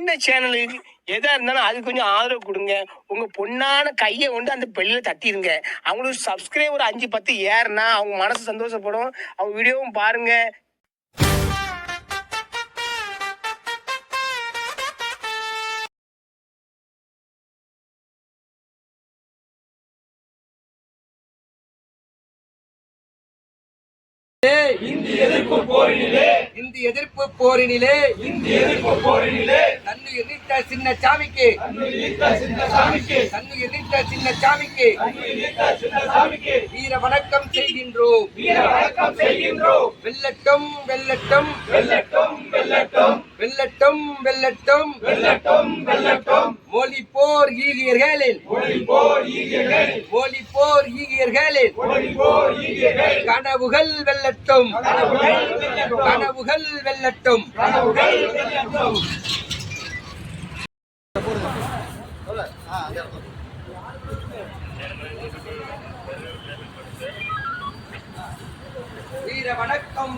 இந்த சேனலுக்கு எதா இருந்தாலும் அது கொஞ்சம் ஆதரவு கொடுங்க. உங்க பொண்ணான கையை கொண்டு அந்த பெல்லில் தட்டிடுங்க. அவங்களுக்கு சப்ஸ்கிரைபர் 5-10 ஏறுனா அவங்க மனசு சந்தோஷப்படும். அவங்க வீடியோவும் பாருங்க. இந்திய எதிர்ப்பு போரினிலே தன்னுயிர் நீத்த சின்னசாமிக்கு வீர வணக்கம் செய்கின்றோம். வெல்லட்டும் வெல்லட்டும் வெல்லட்டும் வெல்லட்டும் மொழி போர் ஈகியர்களின் கனவுகள் வெல்லட்டும். வீர வணக்கம்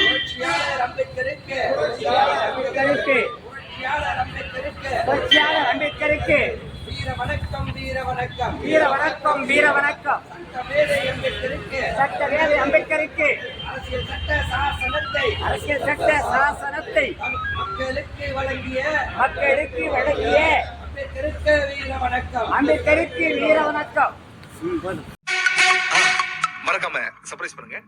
புரட்சியாளர் அம்பேத்கருக்கு வீர வணக்கம் சட்டமேதை அம்பேத்கருக்கு அரசியல் சட்ட சாசனத்தை மக்களுக்கு வழங்கிய அம்பேத்கருக்கு வீர வணக்கம். மறக்காம சர்ப்ரைஸ் பண்ணுங்க.